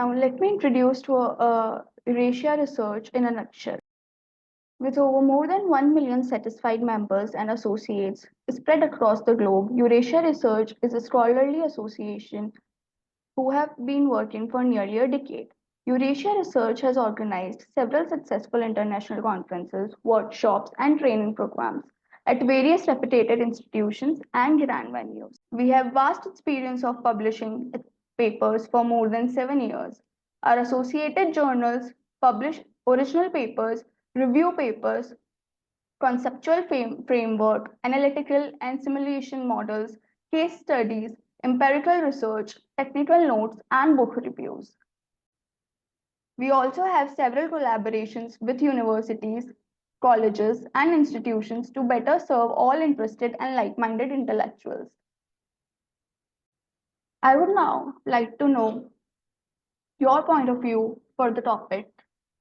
Now, let me introduce to Eurasia research in a nutshell. With over more than 1 million satisfied members and associates spread across the globe, Eurasia Research is a scholarly association who have been working for nearly a decade. Eurasia Research has organized several successful international conferences, workshops, and training programs at various reputed institutions and grand venues. We have vast experience of publishing papers for more than 7 years. Our associated journals publish original papers, review papers, conceptual framework, analytical and simulation models, case studies, empirical research, technical notes, and book reviews. We also have several collaborations with universities, colleges, and institutions to better serve all interested and like-minded intellectuals. I would now like to know your point of view for the topic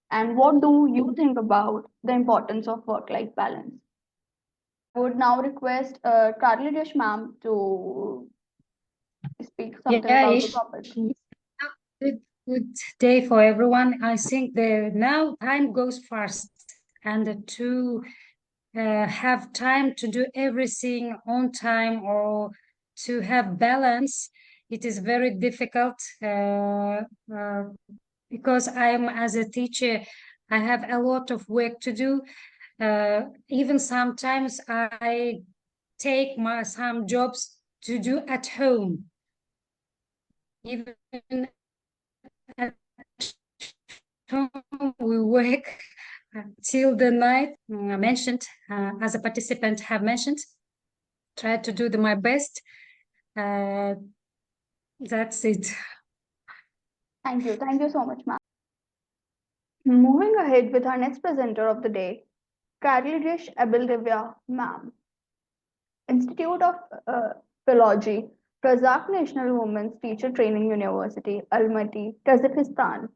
and what do you think about the importance of work-life balance? I would now request Carly Dish ma'am to speak something about the topic. Good day for everyone. I think now time goes fast, and to have time to do everything on time or to have balance, it is very difficult because as a teacher, I have a lot of work to do. Even sometimes I take some jobs to do at home. Even at home, we work till the night. I mentioned, as a participant have mentioned, try to do my best. That's it. Thank you so much, ma'am. Moving ahead with our next presenter of the day, Karilish Abildivya, ma'am. Institute of Philology, Kazakh National Women's Teacher Training University, Almaty, Kazakhstan.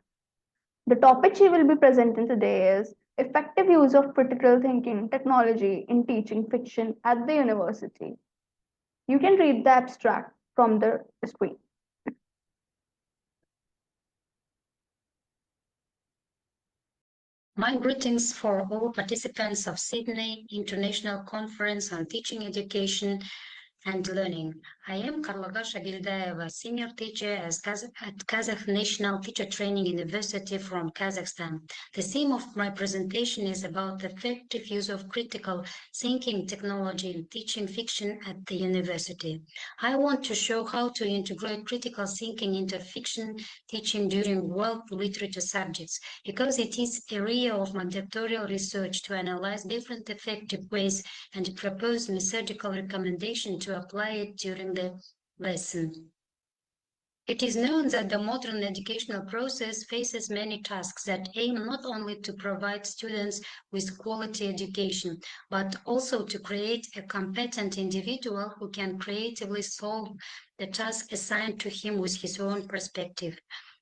The topic she will be presenting today is effective use of critical thinking technology in teaching fiction at the university. You can read the abstract from the screen. My greetings for all participants of Sydney International Conference on Teaching Education and Learning. I am Karlogasha Gildaeva, senior teacher at Kazakh National Teacher Training University from Kazakhstan. The theme of my presentation is about the effective use of critical thinking technology in teaching fiction at the university. I want to show how to integrate critical thinking into fiction teaching during world literature subjects, because it is area of my doctoral research to analyze different effective ways and propose methodical recommendation to apply it during the lesson. It is known that the modern educational process faces many tasks that aim not only to provide students with quality education, but also to create a competent individual who can creatively solve the task assigned to him with his own perspective.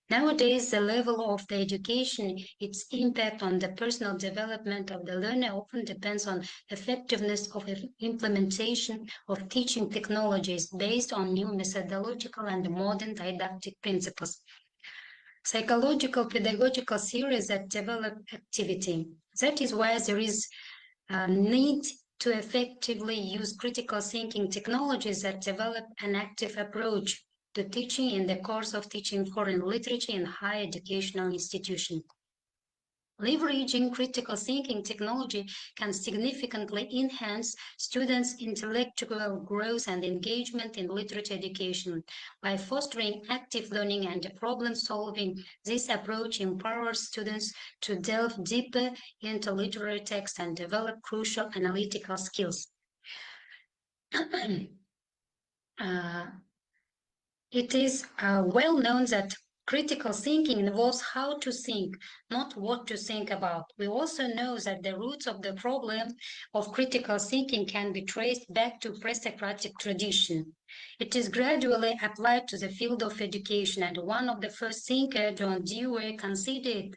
Nowadays, the level of the education, its impact on the personal development of the learner often depends on effectiveness of implementation of teaching technologies based on new methodological and modern didactic principles. Psychological pedagogical theories that develop activity. That is why there is a need to effectively use critical thinking technologies that develop an active approach to teaching in the course of teaching foreign literature in higher educational institutions. Leveraging critical thinking technology can significantly enhance students' intellectual growth and engagement in literature education. By fostering active learning and problem solving, this approach empowers students to delve deeper into literary text and develop crucial analytical skills. It is well known that critical thinking involves how to think, not what to think about. We also know that the roots of the problem of critical thinking can be traced back to pre-Socratic tradition. It is gradually applied to the field of education, and one of the first thinkers, John Dewey, considered.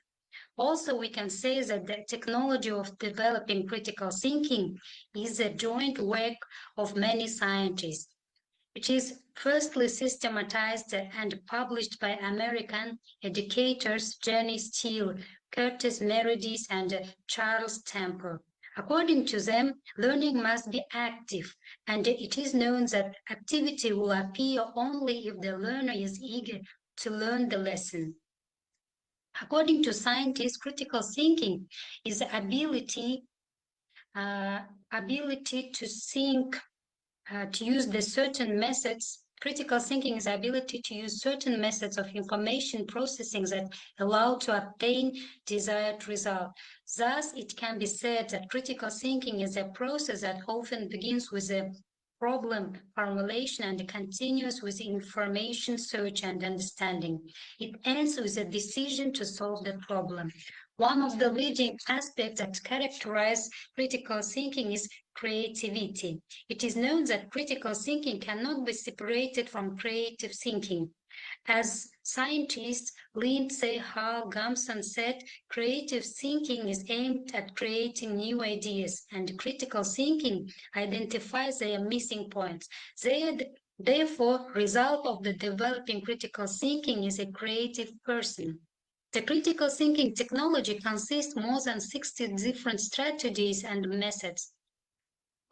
Also, we can say that the technology of developing critical thinking is a joint work of many scientists. It is firstly systematized and published by American educators Jenny Steele, Curtis Meredith, and Charles Temple. According to them, learning must be active, and it is known that activity will appear only if the learner is eager to learn the lesson. According to scientists, critical thinking is the ability to think, to use the certain methods. Critical thinking is the ability to use certain methods of information processing that allow to obtain desired result. Thus, it can be said that critical thinking is a process that often begins with a problem formulation and continues with information search and understanding. It ends with a decision to solve the problem. One of the leading aspects that characterize critical thinking is creativity. It is known that critical thinking cannot be separated from creative thinking. As scientist Lindsay Hall Gamson said, creative thinking is aimed at creating new ideas, and critical thinking identifies their missing points. Therefore, result of the developing critical thinking is a creative person. The critical thinking technology consists more than 60 different strategies and methods.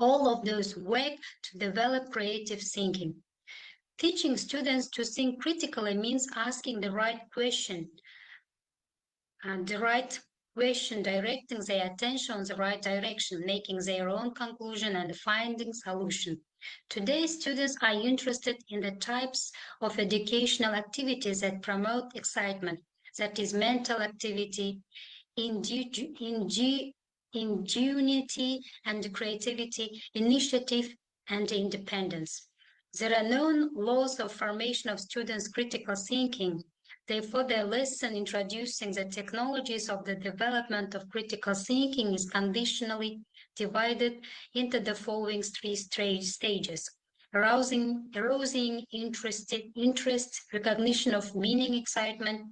All of those work to develop creative thinking. Teaching students to think critically means asking the right question, directing their attention in the right direction, making their own conclusion and finding solution. Today, students are interested in the types of educational activities that promote excitement, that is mental activity, ingenuity and creativity, initiative and independence. There are known laws of formation of students' critical thinking. Therefore, the lesson introducing the technologies of the development of critical thinking is conditionally divided into the following three stages: arousing interest, recognition of meaning, excitement.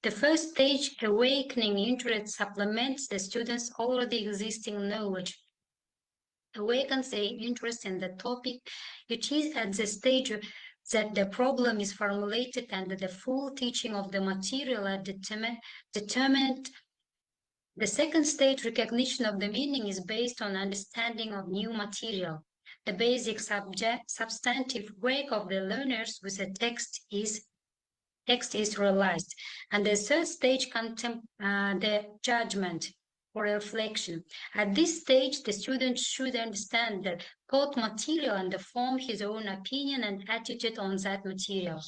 The first stage, awakening interest, supplements the students' already existing knowledge, awakens their interest in the topic. It is at the stage that the problem is formulated and the full teaching of the material are determined. The second stage, recognition of the meaning, is based on understanding of new material. The basic substantive work of the learners with the text is realized. And the third stage, the judgment or reflection. At this stage, the student should understand the taught material and form his own opinion and attitude on that material.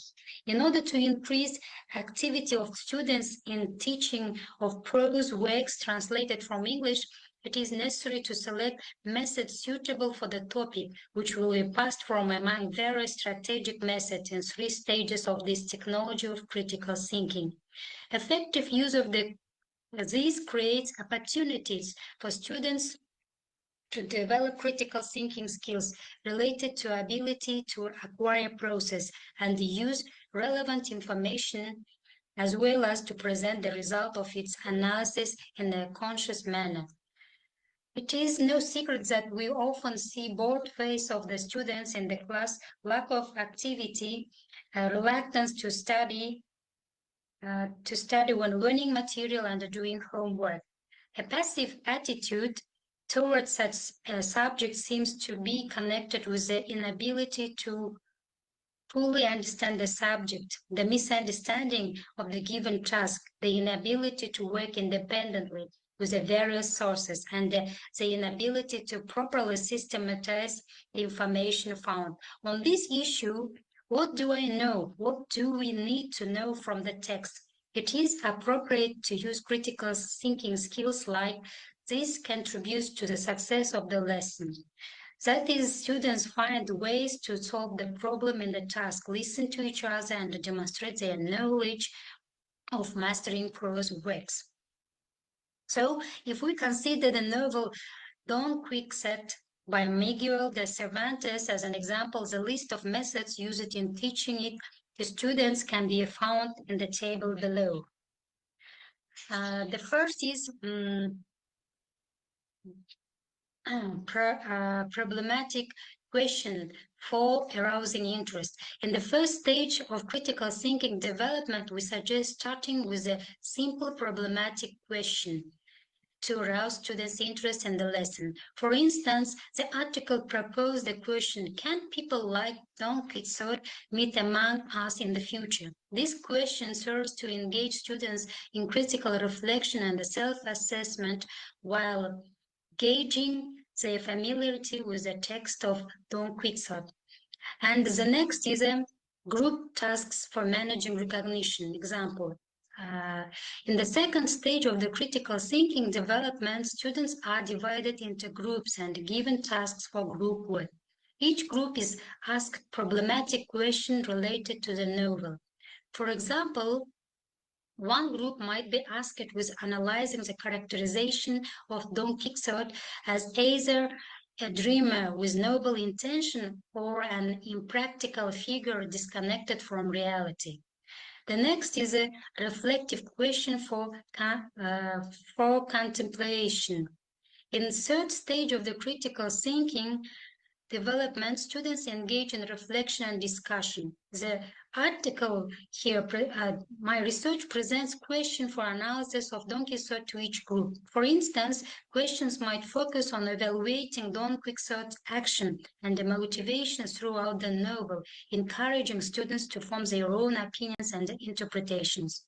In order to increase activity of students in teaching of prose works translated from English, it is necessary to select methods suitable for the topic, which will be passed from among various strategic methods in three stages of this technology of critical thinking. Effective use of these creates opportunities for students to develop critical thinking skills related to ability to acquire process and use relevant information, as well as to present the result of its analysis in a conscious manner. It is no secret that we often see both face of the students in the class, lack of activity, reluctance to study when learning material and doing homework. A passive attitude towards such a subject seems to be connected with the inability to fully understand the subject, the misunderstanding of the given task, the inability to work independently with the various sources, and the inability to properly systematize the information found. On this issue, what do I know? What do we need to know from the text? It is appropriate to use critical thinking skills like this contributes to the success of the lesson. That is, students find ways to solve the problem in the task, listen to each other, and demonstrate their knowledge of mastering prose works. So, if we consider the novel Don Quixote by Miguel de Cervantes as an example, the list of methods used in teaching it to students can be found in the table below. The first is problematic question for arousing interest. In the first stage of critical thinking development, we suggest starting with a simple problematic question to arouse students' interest in the lesson. For instance, the article proposed the question, can people like Don Quixote meet among us in the future? This question serves to engage students in critical reflection and self-assessment while gauging their familiarity with the text of Don Quixote. And the next is a group tasks for managing recognition. Example, in the second stage of the critical thinking development, students are divided into groups and given tasks for group work. Each group is asked problematic questions related to the novel. For example, one group might be asked with analyzing the characterization of Don Quixote as either a dreamer with noble intention or an impractical figure disconnected from reality. The next is a reflective question for contemplation. In the third stage of the critical thinking development, students engage in reflection and discussion. The article here, my research presents questions for analysis of Don Quixote to each group. For instance, questions might focus on evaluating Don Quixote's action and the motivations throughout the novel, encouraging students to form their own opinions and interpretations.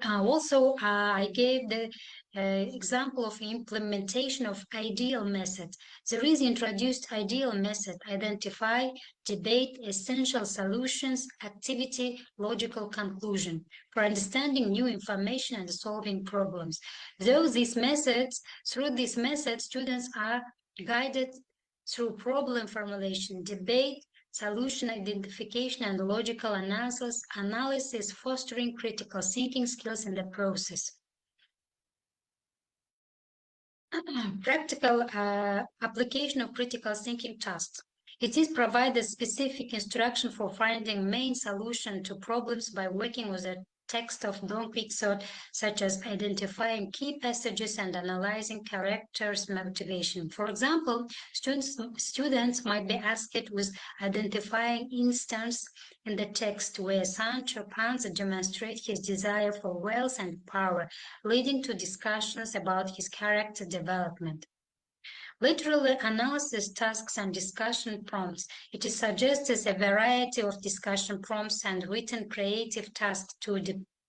Also, I gave the example of implementation of ideal method. There is introduced ideal method, identify, debate, essential solutions, activity, logical conclusion for understanding new information and solving problems. Through these methods, students are guided through problem formulation, debate, solution identification, and logical analysis, fostering critical thinking skills in the process. Practical application of critical thinking tasks. It is provided specific instruction for finding main solution to problems by working with a text of Don Quixote, such as identifying key passages and analyzing characters' motivation. For example, students might be asked with identifying instance in the text where Sancho Panza demonstrates his desire for wealth and power, leading to discussions about his character development. Literary analysis tasks and discussion prompts. It is suggested a variety of discussion prompts and written creative tasks to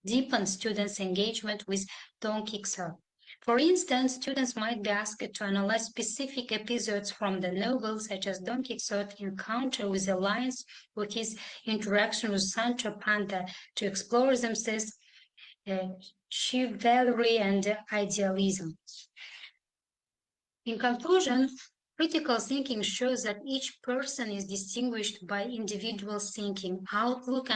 deepen students' engagement with Don Quixote. For instance, students might be asked to analyze specific episodes from the novel, such as Don Quixote's encounter with the lions or his interaction with Sancho Panza, to explore themselves chivalry and idealism. In conclusion, critical thinking shows that each person is distinguished by individual thinking, outlook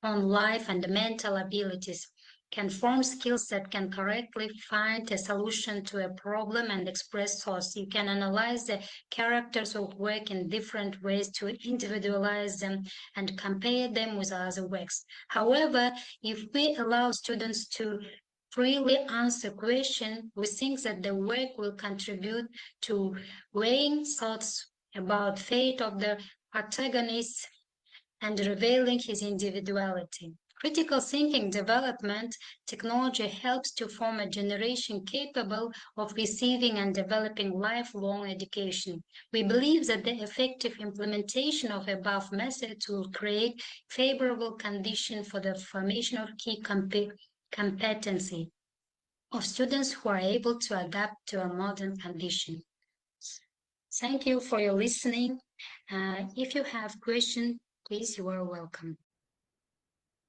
on life, and mental abilities, can form skills that can correctly find a solution to a problem and express thoughts. You can analyze the characters of work in different ways to individualize them and compare them with other works. However, if we allow students to freely answer question, we think that the work will contribute to weighing thoughts about fate of the protagonist and revealing his individuality. Critical thinking development technology helps to form a generation capable of receiving and developing lifelong education. We believe that the effective implementation of above methods will create favorable conditions for the formation of key competency of students who are able to adapt to a modern condition. Thank you for your listening. If you have questions, please, you are welcome.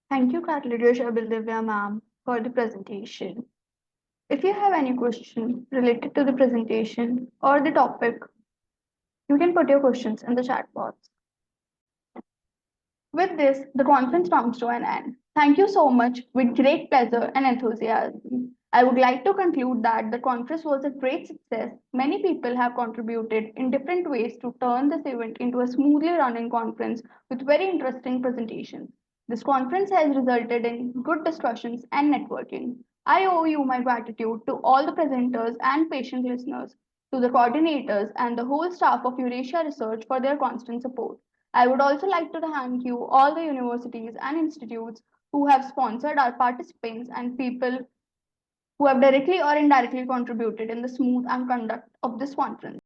Thank you, Katledya Bildivya ma'am, for the presentation. If you have any question related to the presentation or the topic, you can put your questions in the chat box. With this, the conference comes to an end. Thank you so much. With great pleasure and enthusiasm, I would like to conclude that the conference was a great success. Many people have contributed in different ways to turn this event into a smoothly running conference with very interesting presentations. This conference has resulted in good discussions and networking. I owe you my gratitude to all the presenters and patient listeners, to the coordinators and the whole staff of Eurasia Research for their constant support. I would also like to thank you, all the universities and institutes who have sponsored our participants and people who have directly or indirectly contributed in the smooth and conduct of this conference.